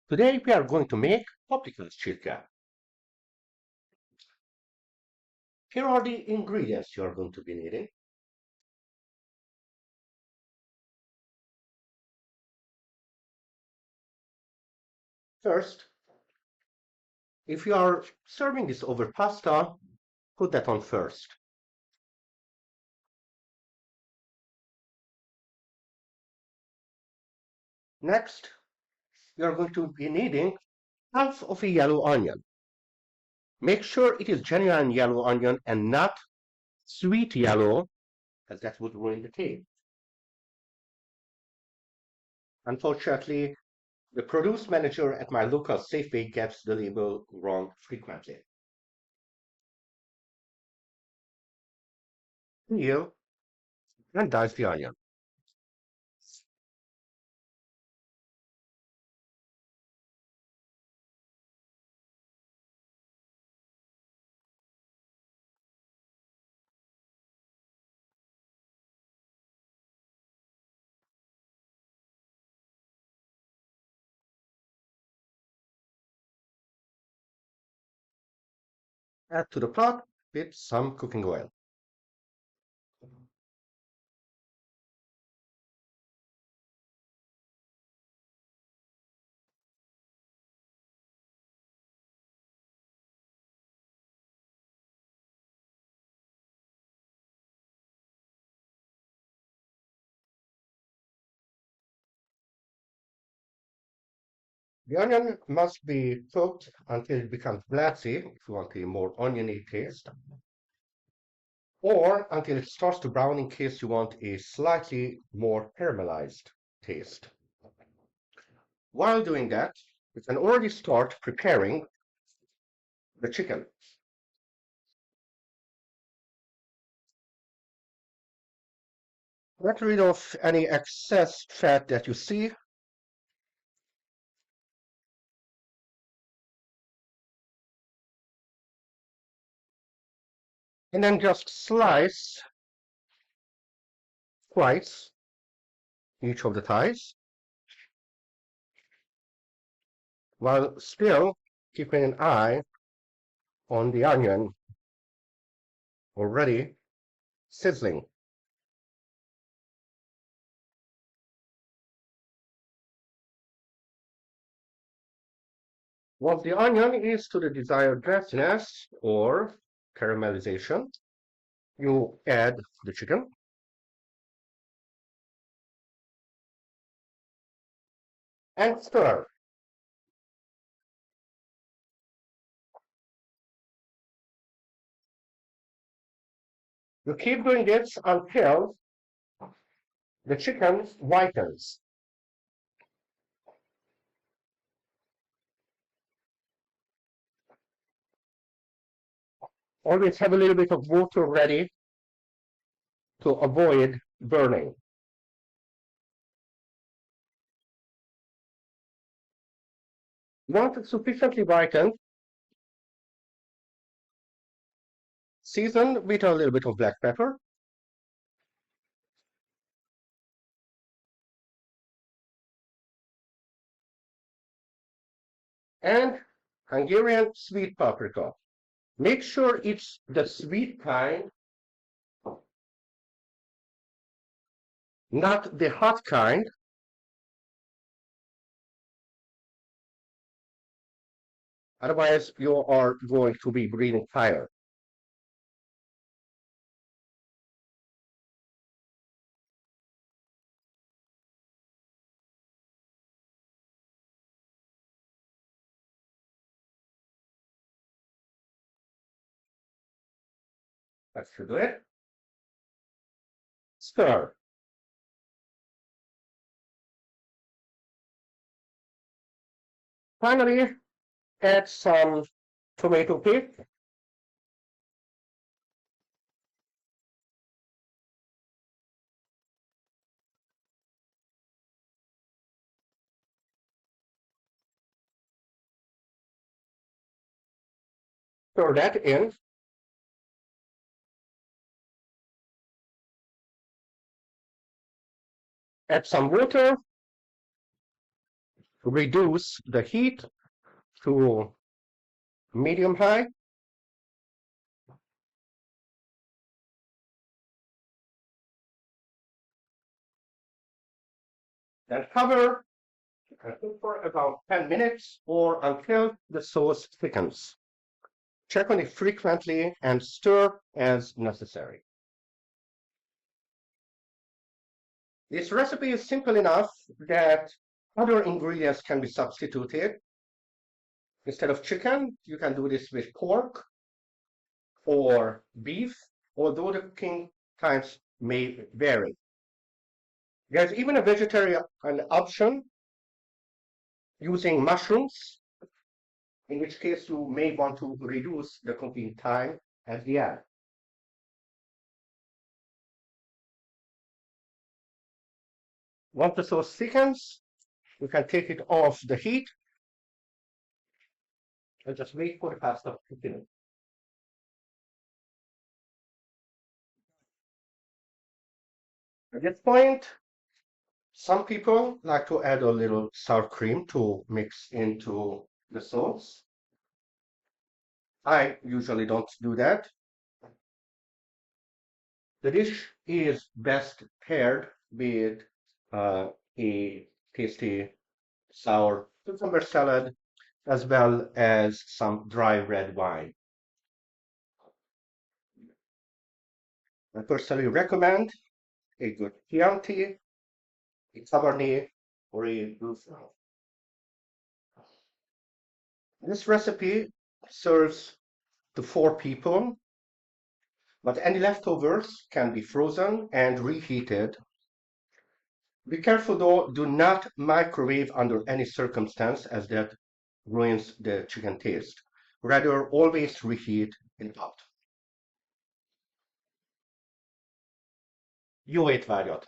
Today we are going to make Paprikás Csirke. Here are the ingredients you are going to be needing. First, if you are serving this over pasta, put that on first. Next, you are going to be needing half of a yellow onion. Make sure it is genuine yellow onion and not sweet yellow, as that would ruin the taste. Unfortunately, the produce manager at my local Safeway gets the label wrong frequently. Peel and dice the onion. Add to the pot with some cooking oil. The onion must be cooked until it becomes glassy if you want a more oniony taste, or until it starts to brown in case you want a slightly more caramelized taste. While doing that, you can already start preparing the chicken. Get rid of any excess fat that you see. And then just slice twice each of the thighs, while still keeping an eye on the onion already sizzling. Once the onion is to the desired dressiness or caramelization, you add the chicken. And stir. You keep doing this until the chicken whitens. Always have a little bit of water ready to avoid burning. Once it's sufficiently whitened, season with a little bit of black pepper, and Hungarian sweet paprika. Make sure it's the sweet kind, not the hot kind. Otherwise, you are going to be breathing fire. That should do it. Stir. Finally, add some tomato paste. Stir that in. Add some water reduce the heat to medium high. Then cover and cook for about 10 minutes or until the sauce thickens. Check on it frequently and stir as necessary. This recipe is simple enough that other ingredients can be substituted. Instead of chicken, you can do this with pork or beef, although the cooking times may vary. There's even a vegetarian option using mushrooms, in which case you may want to reduce the cooking time at the end. Once the sauce thickens, you can take it off the heat and just wait for the pasta to thin. At this point, some people like to add a little sour cream to mix into the sauce. I usually don't do that. The dish is best paired with a tasty sour cucumber salad as well as some dry red wine. I personally recommend a good Chianti, a Cabernet, or a Rousseau. This recipe serves to 4 people, but any leftovers can be frozen and reheated. Be careful though, do not microwave under any circumstance as that ruins the chicken taste. Rather, always reheat in hot. Jó étvágyat!